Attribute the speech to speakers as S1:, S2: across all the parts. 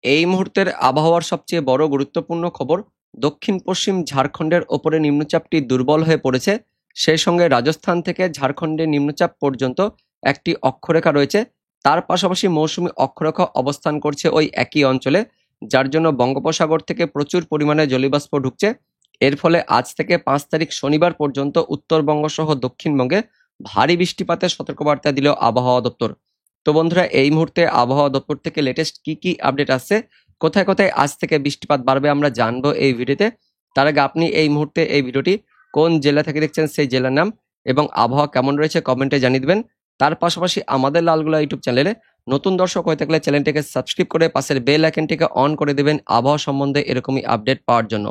S1: এই মুহূর্তের আবহাওয়ার সবচেয়ে বড় গুরুত্বপূর্ণ খবর, দক্ষিণ পশ্চিম ঝাড়খণ্ডের ওপরে নিম্নচাপটি দুর্বল হয়ে পড়েছে। সেই সঙ্গে রাজস্থান থেকে ঝাড়খণ্ডে নিম্নচাপ পর্যন্ত একটি অক্ষরেখা রয়েছে। তার পাশাপাশি মৌসুমী অক্ষরেখা অবস্থান করছে ওই একই অঞ্চলে, যার জন্য বঙ্গোপসাগর থেকে প্রচুর পরিমাণে জলীয়বাষ্প ঢুকছে। এর ফলে আজ থেকে 5 তারিখ শনিবার পর্যন্ত উত্তরবঙ্গ সহ দক্ষিণবঙ্গে ভারী বৃষ্টিপাতের সতর্কবার্তা দিল আবহাওয়া দপ্তর। তো বন্ধুরা, এই মুহূর্তে আবহাওয়া দপ্তর থেকে লেটেস্ট কি আপডেট আসছে, কোথায় কোথায় আজ থেকে বৃষ্টিপাত বাড়বে আমরা জানবো এই ভিডিওতে। তার আগে আপনি এই মুহূর্তে এই ভিডিওটি কোন জেলা থেকে দেখছেন সেই জেলার নাম এবং আবহাওয়া কেমন রয়েছে কমেন্টে জানিয়ে দেবেন। তার পাশাপাশি আমাদের লালগোলা ইউটিউব চ্যানেলে নতুন দর্শক হয়ে থাকলে চ্যানেলটিকে সাবস্ক্রাইব করে পাশের বেল আইকনটিকে অন করে দেবেন আবহাওয়া সম্বন্ধে এরকমই আপডেট পাওয়ার জন্য।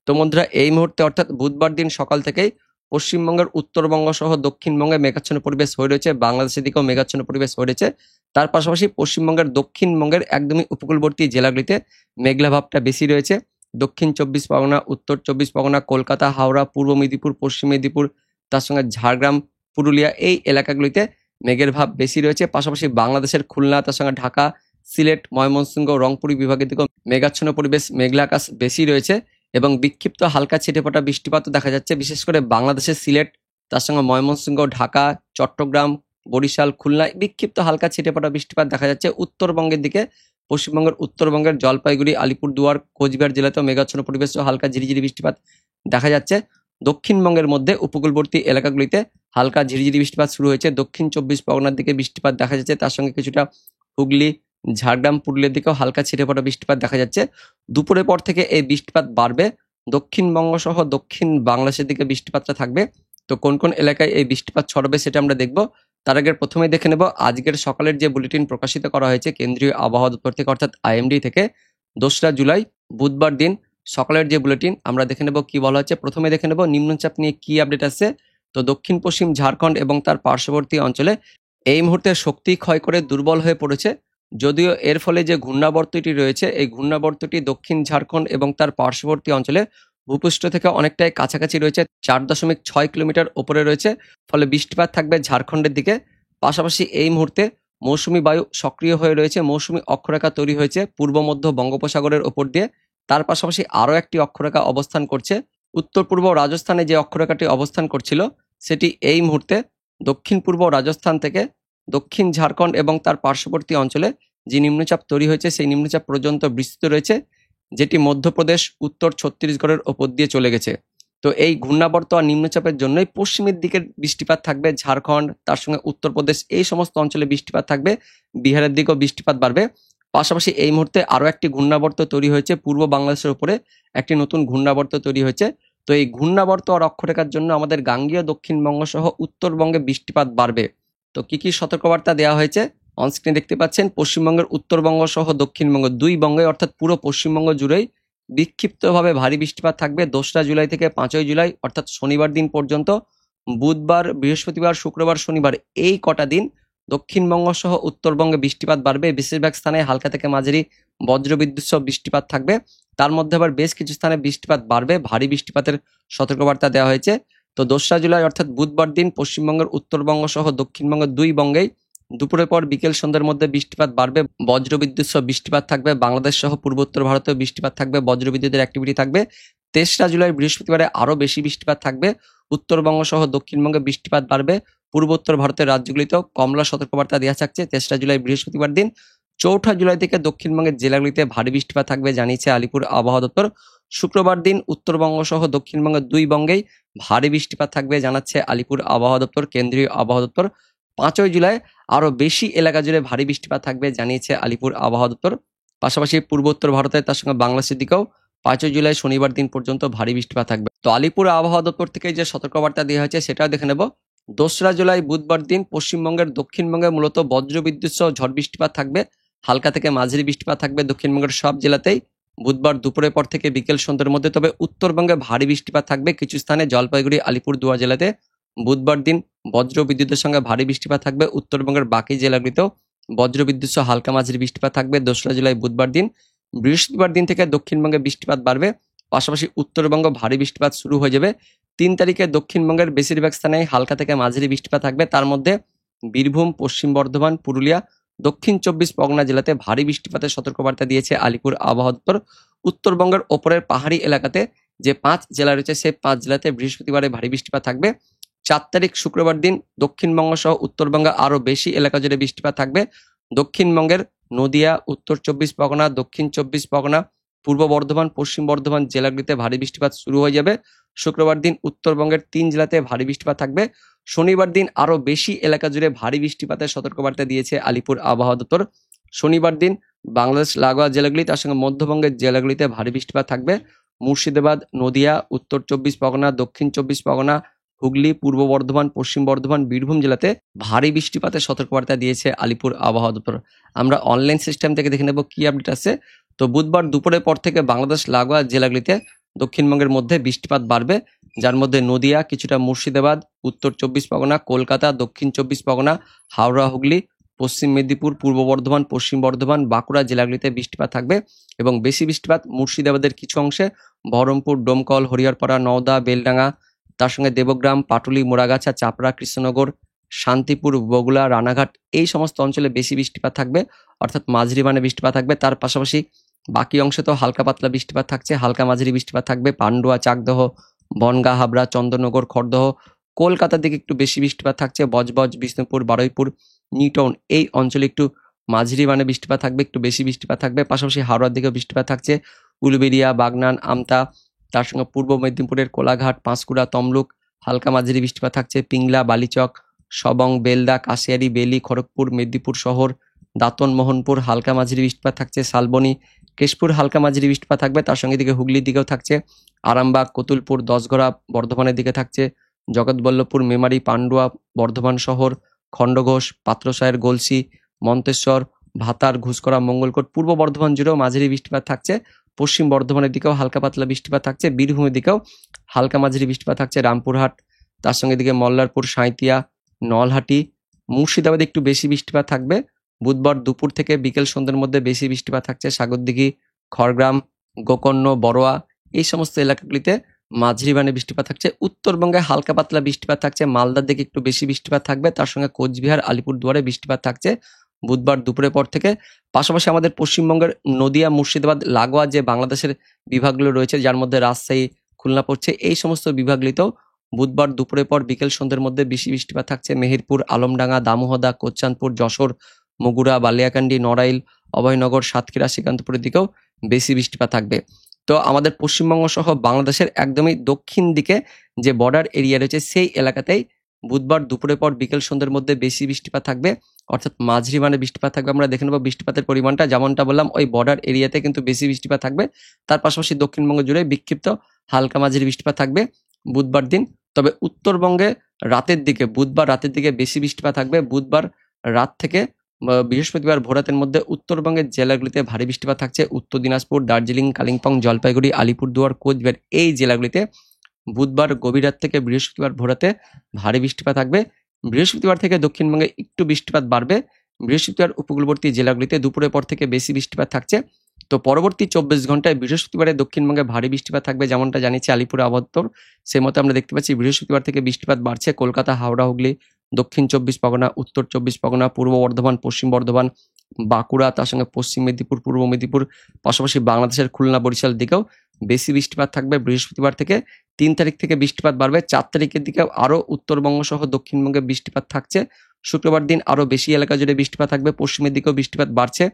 S1: তো বন্ধুরা, এই মুহূর্তে অর্থাৎ বুধবার দিন সকাল থেকেই পশ্চিমবঙ্গের উত্তরবঙ্গ সহ দক্ষিণবঙ্গে মেঘাচ্ছন্ন পরিবেশ হয়ে রয়েছে, বাংলাদেশের দিকেও মেঘাচ্ছন্ন পরিবেশ হয়ে রয়েছে। তার পাশাপাশি পশ্চিমবঙ্গের দক্ষিণবঙ্গের একদমই উপকূলবর্তী জেলাগুলিতে মেঘলা ভাবটা বেশি রয়েছে। দক্ষিণ 24 পরগনা, উত্তর 24 পরগনা, কলকাতা, হাওড়া, পূর্ব মেদিনীপুর, পশ্চিম মেদিনীপুর, তার সঙ্গে ঝাড়গ্রাম, পুরুলিয়া, এই এলাকাগুলিতে মেঘের ভাব বেশি রয়েছে। পাশাপাশি বাংলাদেশের খুলনা, তার সঙ্গে ঢাকা, সিলেট, ময়মনসিংহ, রংপুর বিভাগের দিকেও মেঘাচ্ছন্ন পরিবেশ, মেঘলা আকাশ বেশি রয়েছে এবং বিক্ষিপ্ত হালকা ছিটেফোঁটা বৃষ্টিপাতও দেখা যাচ্ছে, বিশেষ করে বাংলাদেশের সিলেট, তার সঙ্গে ময়মনসিংহ, ঢাকা, চট্টগ্রাম, বরিশাল, খুলনায় বিক্ষিপ্ত হালকা ছিটেফোঁটা বৃষ্টিপাত দেখা যাচ্ছে। উত্তরবঙ্গের দিকে পশ্চিমবঙ্গের উত্তরবঙ্গের জলপাইগুড়ি, আলিপুরদুয়ার, কোচবিহার জেলাতেও মেঘাচ্ছন্ন পরিবেশ ও হালকা ঝিরিঝিরি বৃষ্টিপাত দেখা যাচ্ছে। দক্ষিণবঙ্গের মধ্যে উপকূলবর্তী এলাকাগুলিতে হালকা ঝিরিঝিরি বৃষ্টিপাত শুরু হয়েছে। দক্ষিণ 24 পরগনার দিকে বৃষ্টিপাত দেখা যাচ্ছে, তার সঙ্গে কিছুটা হুগলি, ঝাড়গ্রাম, পুরুলিয়ার দিকেও হালকা ছিটেফোঁটা বৃষ্টিপাত দেখা যাচ্ছে। দুপুরের পর থেকে এই বৃষ্টিপাত বাড়বে, দক্ষিণবঙ্গ সহ দক্ষিণ বাংলাদেশের দিকে বৃষ্টিপাতটা থাকবে। তো কোন কোন এলাকায় এই বৃষ্টিপাত ছড়াবে সেটা আমরা দেখব। তার আগে প্রথমেই দেখে নেব আজকের সকালের যে বুলেটিন প্রকাশিত করা হয়েছে কেন্দ্রীয় আবহাওয়া দপ্তর থেকে, অর্থাৎ আইএমডি থেকে। 2রা জুলাই বুধবার দিন সকালের যে বুলেটিন আমরা দেখে নেব কি বলা হচ্ছে। প্রথমে দেখে নেব নিম্নচাপ নিয়ে কি আপডেট আছে। তো দক্ষিণ পশ্চিম ঝাড়খণ্ড এবং তার পার্শ্ববর্তী অঞ্চলে এই মুহূর্তে শক্তি ক্ষয় করে দুর্বল হয়ে পড়েছে। যদিও এর ফলে যে ঘূর্ণাবর্তটি রয়েছে, এই ঘূর্ণাবর্তটি দক্ষিণ ঝাড়খণ্ড এবং তার পার্শ্ববর্তী অঞ্চলে ভূপৃষ্ঠ থেকে অনেকটাই কাছাকাছি রয়েছে, 4.6 কিলোমিটার ওপরে রয়েছে। ফলে বৃষ্টিপাত থাকবে ঝাড়খণ্ডের দিকে। পাশাপাশি এই মুহূর্তে মৌসুমী বায়ু সক্রিয় হয়ে রয়েছে, মৌসুমী অক্ষরেখা তৈরি হয়েছে পূর্ব মধ্য বঙ্গোপসাগরের ওপর দিয়ে। তার পাশাপাশি আরও একটি অক্ষরেখা অবস্থান করছে উত্তর পূর্ব রাজস্থানে। যে অক্ষরেখাটি অবস্থান করছিল সেটি এই মুহূর্তে দক্ষিণ পূর্ব রাজস্থান থেকে দক্ষিণ ঝাড়খণ্ড এবং তার পার্শ্ববর্তী অঞ্চলে যে নিম্নচাপ তৈরি হয়েছে সেই নিম্নচাপ পর্যন্ত বিস্তৃত রয়েছে, যেটি মধ্যপ্রদেশ, উত্তর ছত্তিশগড়ের ওপর দিয়ে চলে গেছে। তো এই ঘূর্ণাবর্ত আর নিম্নচাপের জন্যই পশ্চিমের দিকের বৃষ্টিপাত থাকবে ঝাড়খণ্ড, তার সঙ্গে উত্তরপ্রদেশ, এই সমস্ত অঞ্চলে বৃষ্টিপাত থাকবে। বিহারের দিকেও বৃষ্টিপাত বাড়বে। পাশাপাশি এই মুহূর্তে আরও একটি ঘূর্ণাবর্ত তৈরি হয়েছে পূর্ব বাংলাদেশের উপরে, একটি নতুন ঘূর্ণাবর্ত তৈরি হয়েছে। তো এই ঘূর্ণাবর্ত আর অক্ষরেখার জন্য আমাদের গাঙ্গেয় দক্ষিণবঙ্গ সহ উত্তরবঙ্গে বৃষ্টিপাত বাড়বে। তো কি সতর্কবার্তা দেওয়া হয়েছে অনস্ক্রিনে দেখতে পাচ্ছেন। পশ্চিমবঙ্গের উত্তরবঙ্গ সহ দক্ষিণবঙ্গ, দুই বঙ্গে অর্থাৎ পুরো পশ্চিমবঙ্গ জুড়েই বিক্ষিপ্তভাবে ভারী বৃষ্টিপাত থাকবে 2রা জুলাই থেকে 5ই জুলাই অর্থাৎ শনিবার দিন পর্যন্ত। বুধবার, বৃহস্পতিবার, শুক্রবার, শনিবার এই কটা দিন দক্ষিণবঙ্গ সহ উত্তরবঙ্গে বৃষ্টিপাত বাড়বে। বেশিরভাগ স্থানে হালকা থেকে মাঝারি বজ্রবিদ্যুৎ সহ বৃষ্টিপাত থাকবে। তার মধ্যে আবার বেশ কিছু স্থানে বৃষ্টিপাত বাড়বে, ভারী বৃষ্টিপাতের সতর্কবার্তা দেওয়া হয়েছে। তো 2রা জুলাই অর্থাৎ বুধবার দিন পশ্চিমবঙ্গের উত্তরবঙ্গ সহ দক্ষিণবঙ্গের দুই বঙ্গেই দুপুরের পর বিকেল সন্ধ্যার মধ্যে বৃষ্টিপাত বাড়বে, বজ্রবিদ্যুৎ সহ বৃষ্টিপাত থাকবে। বাংলাদেশ সহ পূর্বোত্তর ভারতেও বৃষ্টিপাত থাকবে, বজ্রবিদ্যুতের অ্যাক্টিভিটি থাকবে। 23রা জুলাই বৃহস্পতিবারে আরও বেশি বৃষ্টিপাত থাকবে, উত্তরবঙ্গ সহ দক্ষিণবঙ্গে বৃষ্টিপাত বাড়বে। পূর্বোত্তর ভারতের রাজ্যগুলিতেও কমলা সতর্কবার্তা দেওয়া থাকছে 23রা জুলাই বৃহস্পতিবার দিন। 4ঠা জুলাই থেকে দক্ষিণবঙ্গের জেলাগুলিতে ভারী বৃষ্টিপাত থাকবে জানিয়েছে আলিপুর আবহাওয়া দপ্তর। শুক্রবার দিন উত্তরবঙ্গ সহ দক্ষিণবঙ্গের দুই বঙ্গেই ভারী বৃষ্টিপাত থাকবে জানাচ্ছে আলিপুর আবহাওয়া দপ্তর, কেন্দ্রীয় আবহাওয়া দপ্তর। 5ই জুলাই আরও বেশি এলাকা জুড়ে ভারী বৃষ্টিপাত থাকবে জানিয়েছে আলিপুর আবহাওয়া দপ্তর। পাশাপাশি পূর্বোত্তর ভারতের তার সঙ্গে বাংলাদেশের দিকেও 5ই জুলাই শনিবার দিন পর্যন্ত ভারী বৃষ্টিপাত থাকবে। তো আলিপুর আবহাওয়া দপ্তর থেকে যে সতর্কবার্তা দেওয়া হয়েছে সেটাও দেখে নেব। 2রা জুলাই বুধবার দিন পশ্চিমবঙ্গের দক্ষিণবঙ্গে মূলত বজ্রবিদ্যুৎ সহ ঝড় বৃষ্টিপাত থাকবে, হালকা থেকে মাঝারি বৃষ্টিপাত থাকবে দক্ষিণবঙ্গের সব জেলাতেই বুধবার দুপুরের পর থেকে বিকেল সন্ধ্যার মধ্যে। তবে উত্তরবঙ্গে ভারী বৃষ্টিপাত থাকবে কিছু স্থানে, জলপাইগুড়ি, আলিপুরদুয়ার জেলাতে বুধবার দিন বজ্র বিদ্যুতের সঙ্গে ভারী বৃষ্টিপাত থাকবে। উত্তরবঙ্গের বাকি জেলাগুলিতেও বজ্রবিদ্যুৎ সহ হালকা মাঝারি বৃষ্টিপাত থাকবে 2রা জুলাই বুধবার দিন। বৃহস্পতিবার দিন থেকে দক্ষিণবঙ্গে বৃষ্টিপাত বাড়বে, পাশাপাশি উত্তরবঙ্গ ভারী বৃষ্টিপাত শুরু হয়ে যাবে। 3 তারিখে দক্ষিণবঙ্গের বেশিরভাগ স্থানে হালকা থেকে মাঝারি বৃষ্টিপাত থাকবে, তার মধ্যে বীরভূম, পশ্চিম বর্ধমান, পুরুলিয়া, দক্ষিণ 24 পরগনা জেলাতে ভারী বৃষ্টিপাতের সতর্কবার্তা দিয়েছে আলিপুর আবহাওয়া দপ্তর। উত্তরবঙ্গের ওপরের পাহাড়ি এলাকাতে যে 5 জেলা রয়েছে সেই 5 জেলাতে বৃহস্পতিবারে ভারী বৃষ্টিপাত থাকবে। 4 তারিখ শুক্রবার দিন দক্ষিণবঙ্গ সহ উত্তরবঙ্গে আরো বেশি এলাকা জুড়ে বৃষ্টিপাত থাকবে। দক্ষিণবঙ্গের নদিয়া, উত্তর 24 পরগনা, দক্ষিণ 24 পরগনা, পূর্ব বর্ধমান, পশ্চিম বর্ধমান জেলাগুলিতে ভারী বৃষ্টিপাত শুরু হয়ে যাবে। শুক্রবার দিন উত্তরবঙ্গের 3 জেলাতে ভারী বৃষ্টিপাত থাকবে। শনিবার দিন আরো বেশি এলাকা জুড়ে ভারী বৃষ্টিপাতের সতর্কবার্তা দিয়েছে আলিপুর আবহাওয়া দপ্তর। শনিবার দিন বাংলাদেশ লাগোয়া জেলাগুলি তার সঙ্গে মধ্যবঙ্গের জেলাগুলিতে ভারী বৃষ্টিপাত থাকবে। মুর্শিদাবাদ, নদিয়া, উত্তর 24 পরগনা, দক্ষিণ 24 পরগনা, হুগলি, পূর্ব বর্ধমান, পশ্চিম বর্ধমান, বীরভূম জেলাতে ভারী বৃষ্টিপাতের সতর্কবার্তা দিয়েছে আলিপুর আবহাওয়া দপ্তর। আমরা অনলাইন সিস্টেম থেকে দেখে নেব কি আপডেট আছে। তো বুধবার দুপুরের পর থেকে বাংলাদেশ লাগোয়া জেলাগুলিতে দক্ষিণবঙ্গের মধ্যে বৃষ্টিপাত বাড়বে, যার মধ্যে নদিয়া, কিছুটা মুর্শিদাবাদ, উত্তর 24 পরগনা, কলকাতা, দক্ষিণ 24 পরগনা, হাওড়া, হুগলি, পশ্চিম মেদিনীপুর, পূর্ব বর্ধমান, পশ্চিম বর্ধমান, বাঁকুড়া জেলাগুলিতে বৃষ্টিপাত থাকবে এবং বেশি বৃষ্টিপাত মুর্শিদাবাদের কিছু অংশে, বহরমপুর, ডোমকল, হরিহরপাড়া, নওদা, বেলডাঙ্গা, তার সঙ্গে দেবগ্রাম, পাটুলি, মোড়াগাছা, চাপড়া, কৃষ্ণনগর, শান্তিপুর, বগুড়া, রানাঘাট এই সমস্ত অঞ্চলে বেশি বৃষ্টিপাত থাকবে, অর্থাৎ মাঝারি মানে বৃষ্টিপাত থাকবে। তার পাশাপাশি বাকি অংশে তো হালকা পাতলা বৃষ্টিপাত থাকছে, হালকা মাঝারি বৃষ্টিপাত থাকবে পান্ডুয়া, চাকদহ, বনগাঁ, হাবড়া, চন্দননগর, খড়দহ। কলকাতার দিকে একটু বেশি বৃষ্টিপাত থাকছে, বজবজ, বিষ্ণুপুর, বারুইপুর, নিউটাউন এই অঞ্চলে একটু মাঝারি মানে বৃষ্টিপাত থাকবে, একটু বেশি বৃষ্টিপাত থাকবে। পাশাপাশি হাওড়ার দিকেও বৃষ্টিপাত থাকছে, উলুবেড়িয়া, বাগনান, আমতা, তার সঙ্গে পূর্ব মেদিনীপুরের কোলাঘাট, পাঁশকুড়া, তমলুক হালকা মাঝারি বৃষ্টিপাত থাকছে, পিংলা, বালিচক, সবং, বেলদা, কাশিয়ারি, বেলি, খড়গপুর, মেদিনীপুর শহর, দাঁতন, মোহনপুর হালকা মাঝারি বৃষ্টিপাত থাকছে, শালবনী, কেশপুর হালকা মাঝারি বৃষ্টিপাত থাকবে। তার সঙ্গে দিকে হুগলির দিকেও থাকছে, আরামবাগ, কতুলপুর, দশঘরা বর্ধমানের দিকে থাকছে, জগৎবল্লভপুর, মেমারি, পান্ডুয়া, বর্ধমান শহর, খণ্ডঘোষ, পাত্রসায়ের, গলসি, মন্তেশ্বর, ভাতার, ঘুষকরা, মঙ্গলকোট, পূর্ব বর্ধমান জুড়েও মাঝারি বৃষ্টিপাত থাকছে। পশ্চিম বর্ধমানের দিকেও হালকা পাতলা বৃষ্টিপাত থাকছে, বীরভূমের দিকেও হালকা মাঝারি বৃষ্টিপাত থাকছে, রামপুরহাট, তার সঙ্গে দিকে মল্লারপুর, সাঁইতিয়া, নলহাটি, মুর্শিদাবাদে একটু বেশি বৃষ্টিপাত থাকবে। বুধবার দুপুর থেকে বিকেল সন্ধ্যের মধ্যে বেশি বৃষ্টিপাত থাকছে, সাগরদিঘি, খড়গ্রাম, গোকর্ণ, বড়োয়া এই সমস্ত এলাকাগুলিতে মাঝারি মানে বৃষ্টিপাত থাকছে। উত্তরবঙ্গে হালকা পাতলা বৃষ্টিপাত থাকছে, মালদার দিকে একটু বেশি বৃষ্টিপাত থাকবে, তার সঙ্গে কোচবিহার, আলিপুরদুয়ারে বৃষ্টিপাত থাকছে বুধবার দুপুরের পর থেকে। পাশাপাশি আমাদের পশ্চিমবঙ্গের নদিয়া, মুর্শিদাবাদ লাগোয়া যে বাংলাদেশের বিভাগগুলো রয়েছে, যার মধ্যে রাজশাহী, খুলনা পড়ছে, এই সমস্ত বিভাগগুলিতেও বুধবার দুপুরের পর বিকেল সন্ধ্যের মধ্যে বেশি বৃষ্টিপাত থাকছে। মেহেরপুর, আলমডাঙ্গা, দামোহদা, কোচ্চানপুর, যশোর, মগুরা, বালিয়াকান্দি, নড়াইল, অভয়নগর, সাতক্ষীরা, শ্রীকান্তপুরের দিকেও বেশি বৃষ্টিপাত থাকবে। তো আমাদের পশ্চিমবঙ্গ সহ বাংলাদেশের একদমই দক্ষিণ দিকে যে বর্ডার এরিয়া রয়েছে সেই এলাকাতেই বুধবার দুপুরের পর বিকেল সন্ধ্যের মধ্যে বেশি বৃষ্টিপাত থাকবে, অর্থাৎ মাঝারি মানে বৃষ্টিপাত থাকবে। আমরা দেখে নেব বৃষ্টিপাতের পরিমাণটা, যেমনটা বললাম ওই বর্ডার এরিয়াতে কিন্তু বেশি বৃষ্টিপাত থাকবে। তার পাশাপাশি দক্ষিণবঙ্গ জুড়ে বিক্ষিপ্ত হালকা মাঝারি বৃষ্টিপাত থাকবে বুধবার দিন। তবে উত্তরবঙ্গে রাতের দিকে, বুধবার রাতের দিকে বেশি বৃষ্টিপাত থাকবে। বুধবার রাত থেকে বৃহস্পতিবার ভোরাতের মধ্যে উত্তরবঙ্গের জেলাগুলিতে ভারী বৃষ্টিপাত থাকছে। উত্তর দিনাজপুর, দার্জিলিং, কালিম্পং, জলপাইগুড়ি, আলিপুরদুয়ার, কোচবিহার এই জেলাগুলিতে বুধবার গভীর রাত থেকে বৃহস্পতিবার ভোরাতে ভারী বৃষ্টিপাত থাকবে। বৃহস্পতিবার থেকে দক্ষিণবঙ্গে একটু বৃষ্টিপাত বাড়বে। বৃহস্পতিবার উপকূলবর্তী জেলাগুলিতে দুপুরের পর থেকে বেশি বৃষ্টিপাত থাকছে। তো পরবর্তী 24 ঘন্টায় বৃহস্পতিবারে দক্ষিণবঙ্গে ভারী বৃষ্টিপাত থাকবে, যেমনটা জানিয়েছে আলিপুর আবহাওয়া দপ্তর। সেই মতো আমরা দেখতে পাচ্ছি বৃহস্পতিবার থেকে বৃষ্টিপাত বাড়ছে। কলকাতা, হাওড়া, হুগলি, দক্ষিণ 24 পরগনা, উত্তর 24 পরগনা, পূর্ব বর্ধমান, পশ্চিম বর্ধমান, বাঁকুড়া, তার সঙ্গে পশ্চিম মেদিনীপুর, পূর্ব মেদিনীপুর, পাশাপাশি বাংলাদেশের খুলনা, বরিশাল দিকেও বেশি বৃষ্টিপাত থাকবে বৃহস্পতিবার থেকে। 3 তারিখ থেকে বৃষ্টিপাত বাড়বে। 4 তারিখের দিকে আরও উত্তরবঙ্গ সহ দক্ষিণবঙ্গে বৃষ্টিপাত থাকছে। শুক্রবার দিন আরও বেশি এলাকা জুড়ে বৃষ্টিপাত থাকবে। পশ্চিমের দিকেও বৃষ্টিপাত বাড়ছে।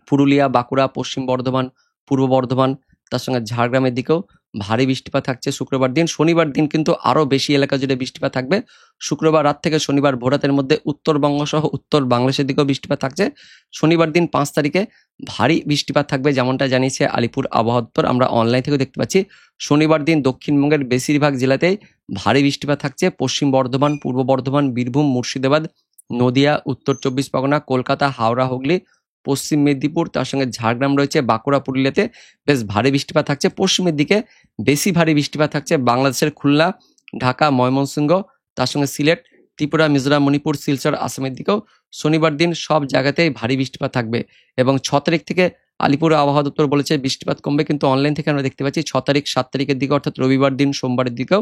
S1: পুরুলিয়া, বাঁকুড়া, পশ্চিম বর্ধমান, পূর্ব বর্ধমান, তার সঙ্গে ঝাড়গ্রামের দিকেও ভারী বৃষ্টিপাত থাকছে শুক্রবার দিন। শনিবার দিন কিন্তু আরও বেশি এলাকা জুড়ে বৃষ্টিপাত থাকবে। শুক্রবার রাত থেকে শনিবার ভোরাতের মধ্যে উত্তরবঙ্গ সহ উত্তর বাংলাদেশের দিকেও বৃষ্টিপাত থাকছে। শনিবার দিন 5 তারিখে ভারী বৃষ্টিপাত থাকবে, যেমনটা জানিয়েছে আলিপুর আবহাওয়া দপ্তর। আমরা অনলাইন থেকেও দেখতে পাচ্ছি শনিবার দিন দক্ষিণবঙ্গের বেশিরভাগ জেলাতেই ভারী বৃষ্টিপাত থাকছে। পশ্চিম বর্ধমান, পূর্ব বর্ধমান, বীরভূম, মুর্শিদাবাদ, নদিয়া, উত্তর 24 পরগনা, কলকাতা, হাওড়া, হুগলি, পশ্চিম মেদিনীপুর, তার সঙ্গে ঝাড়গ্রাম রয়েছে, বাঁকুড়া, পুরুলিয়াতে বেশ ভারী বৃষ্টিপাত থাকছে। পশ্চিমের দিকে বেশি ভারী বৃষ্টিপাত থাকছে বাংলাদেশের খুলনা, ঢাকা, ময়মনসিংহ, তার সঙ্গে সিলেট, ত্রিপুরা, মিজোরাম, মণিপুর, শিলচর, আসামের দিকেও শনিবার দিন সব জায়গাতেই ভারী বৃষ্টিপাত থাকবে। এবং 6 তারিখ থেকে আলিপুর আবহাওয়া দপ্তর বলেছে বৃষ্টিপাত কমবে, কিন্তু অনলাইন থেকে আমরা দেখতে পাচ্ছি 6 তারিখ, 7 তারিখের দিকে অর্থাৎ রবিবার দিন, সোমবারের দিকেও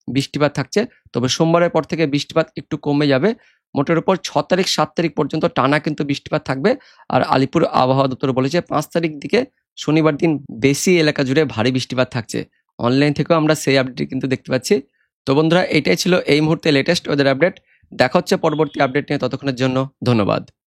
S1: বৃষ্টিপাত থাকছে। তবে সোমবারের পর থেকে বৃষ্টিপাত একটু কমে যাবে। মোটের উপর 6 তারিখ 7 তারিখ পর্যন্ত টানা কিন্তু বৃষ্টিপাত থাকবে। আর আলিপুর আবহাওয়া দপ্তর বলেছে 5 তারিখ দিকে শনিবার দিন বেশি এলাকা জুড়ে ভারী বৃষ্টিপাত থাকছে। অনলাইন থেকেও আমরা সেই আপডেট কিন্তু দেখতে পাচ্ছি। তো বন্ধুরা, এটাই ছিল এই মুহূর্তে লেটেস্ট ওয়েদার আপডেট। দেখা হচ্ছে পরবর্তী আপডেট নিয়ে, ততক্ষণের জন্য ধন্যবাদ।